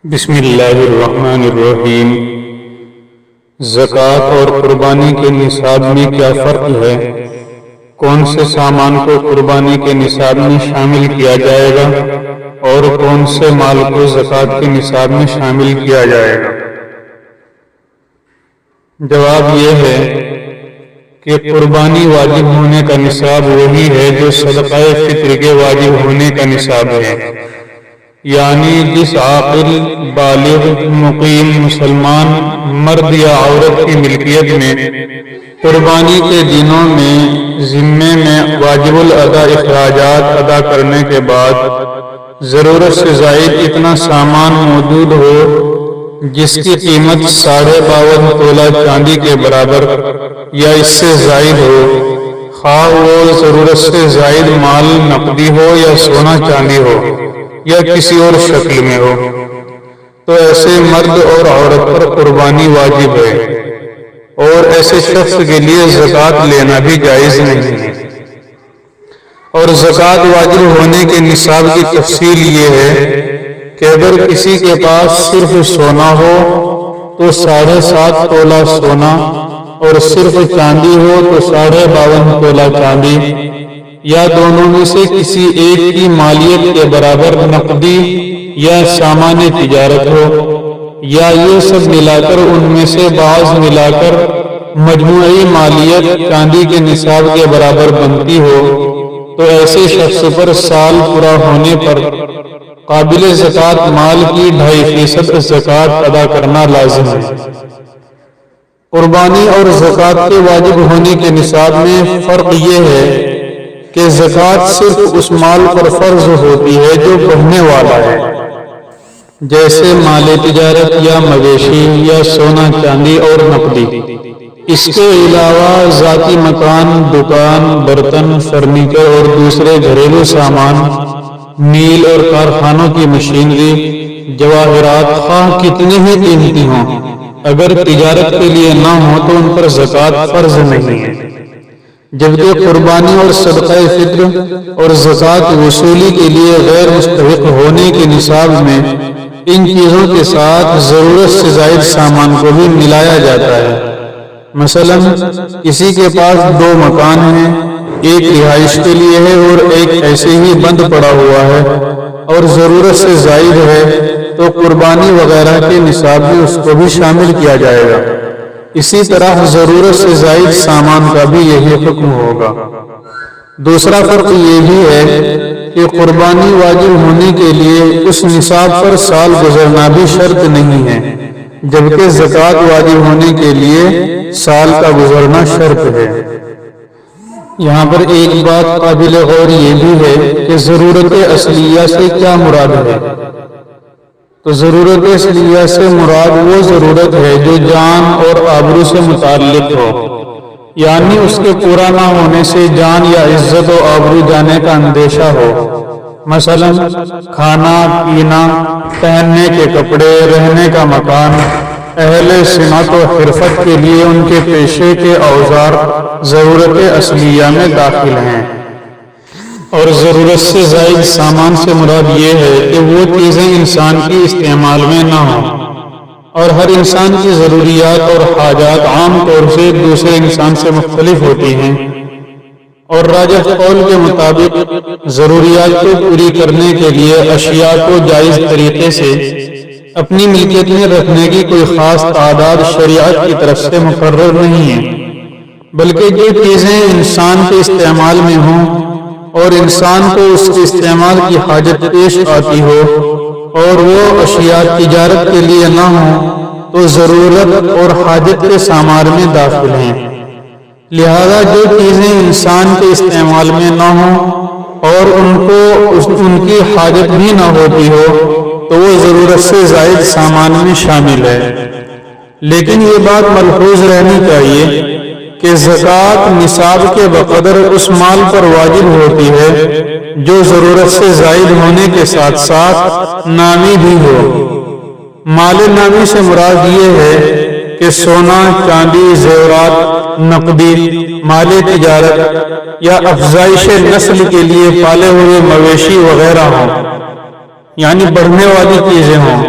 بسم اللہ الرحمن الرحیم۔ زکوٰۃ اور قربانی کے نصاب میں کیا فرق ہے؟ کون سے سامان کو قربانی کے نصاب میں شامل کیا جائے گا اور کون سے مال کو زکوٰۃ کے نصاب میں شامل کیا جائے گا؟ جواب یہ ہے کہ قربانی واجب ہونے کا نصاب وہی ہے جو صدقہ فطر کے واجب ہونے کا نصاب ہے، یعنی جس عاقل بالغ مقیم مسلمان مرد یا عورت کی ملکیت میں قربانی کے دنوں میں ذمے میں واجب الادا اخراجات ادا کرنے کے بعد ضرورت سے زائد اتنا سامان موجود ہو جس کی قیمت 52.5 تولہ چاندی کے برابر یا اس سے زائد ہو، خواہ وہ ضرورت سے زائد مال نقدی ہو یا سونا چاندی ہو یا کسی اور شکل میں ہو، تو ایسے مرد اور عورت پر قربانی واجب ہے، اور ایسے شخص کے لیے زکوٰۃ لینا بھی جائز نہیں ہے۔ اور زکوٰۃ واجب ہونے کے نصاب کی تفصیل یہ ہے کہ اگر کسی کے پاس صرف سونا ہو تو 7.5 تولہ سونا، اور صرف چاندی ہو تو 52.5 تولہ چاندی، یا دونوں میں سے کسی ایک کی مالیت کے برابر نقدی یا سامان تجارت ہو، یا یہ سب ملا کر ان میں سے بعض ملا کر مجموعی مالیت چاندی کے نصاب کے برابر بنتی ہو، تو ایسے شخص پر سال پورا ہونے پر قابل زکوٰۃ مال کی 2.5% زکوٰۃ ادا کرنا لازم ہے۔ قربانی اور زکوٰۃ کے واجب ہونے کے نصاب میں فرق یہ ہے کہ زکوٰۃ صرف اس مال پر فرض ہوتی ہے جو بڑھنے والا ہے، جیسے مال تجارت یا مویشی یا سونا چاندی اور نقدی۔ اس کے علاوہ ذاتی مکان، دکان، برتن، فرنیچر اور دوسرے گھریلو سامان، میل اور کارخانوں کی مشینری، جواہرات خواہ کتنے ہی قیمتی ہوں، اگر تجارت کے لیے نہ ہو تو ان پر زکوٰۃ فرض نہیں ہے، جبکہ قربانی اور صدقہ فطر اور زکوٰۃ وصولی کے لیے غیر مستحق ہونے کے نصاب میں ان چیزوں کے ساتھ ضرورت سے زائد سامان کو بھی ملایا جاتا ہے۔ مثلا کسی کے پاس 2 مکان ہیں، ایک رہائش کے لیے ہے اور ایک ایسے ہی بند پڑا ہوا ہے، اور ضرورت سے زائد ہے تو قربانی وغیرہ کے نصاب میں اس کو بھی شامل کیا جائے گا۔ اسی طرح ضرورت سے زائد سامان کا بھی یہی حکم ہوگا۔ دوسرا فرق یہ بھی ہے کہ قربانی واجب ہونے کے لیے اس نصاب پر سال گزرنا بھی شرط نہیں ہے، جبکہ زکوٰۃ واجب ہونے کے لیے سال کا گزرنا شرط ہے۔ یہاں پر ایک بات قابل غور یہ بھی ہے کہ ضرورت اصلیہ سے کیا مراد ہے؟ تو ضرورت اصلیہ سے مراد وہ ضرورت ہے جو جان اور آبرو سے متعلق ہو، یعنی اس کے پورا نہ ہونے سے جان یا عزت و آبرو جانے کا اندیشہ ہو، مثلا کھانا پینا، پہننے کے کپڑے، رہنے کا مکان۔ اہل صنعت و حرفت کے لیے ان کے پیشے کے اوزار ضرورت اصلیہ میں داخل ہیں۔ اور ضرورت سے زائد سامان سے مراد یہ ہے کہ وہ چیزیں انسان کی استعمال میں نہ ہوں، اور ہر انسان کی ضروریات اور حاجات عام طور سے دوسرے انسان سے مختلف ہوتی ہیں، اور راجح قول کے مطابق ضروریات کو پوری کرنے کے لیے اشیاء کو جائز طریقے سے اپنی ملکیت میں رکھنے کی کوئی خاص تعداد شریعت کی طرف سے مقرر نہیں ہے، بلکہ جو چیزیں انسان کے استعمال میں ہوں اور انسان کو اس کے استعمال کی حاجت پیش آتی ہو، اور وہ اشیاء تجارت کے لیے نہ ہوں، تو ضرورت اور حاجت کے سامان میں داخل ہیں۔ لہذا جو چیزیں انسان کے استعمال میں نہ ہوں اور ان کی حاجت بھی نہ ہوتی ہو تو وہ ضرورت سے زائد سامان میں شامل ہے۔ لیکن یہ بات ملحوظ رہنی چاہیے کہ زکوٰۃ نصاب کے بقدر اس مال پر واجب ہوتی ہے جو ضرورت سے زائد ہونے کے ساتھ ساتھ نامی بھی ہو۔ مال نامی سے مراد یہ ہے کہ سونا، چاندی، زیورات، نقدی، مال تجارت یا افزائش نسل کے لیے پالے ہوئے مویشی وغیرہ ہوں، یعنی بڑھنے والی چیزیں ہوں،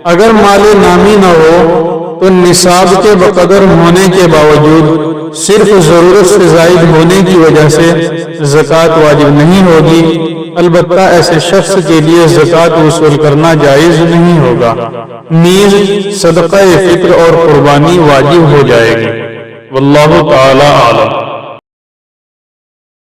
اگر مال نامی نہ ہو تو نصاب کے بقدر ہونے کے باوجود صرف ضرورت سے زائد ہونے کی وجہ سے زکوٰۃ واجب نہیں ہوگی، البتہ ایسے شخص کے لیے زکوٰۃ وصول کرنا جائز نہیں ہوگا، نیز صدقہ فطر اور قربانی واجب ہو جائے گی۔ واللہ تعالی اعلم۔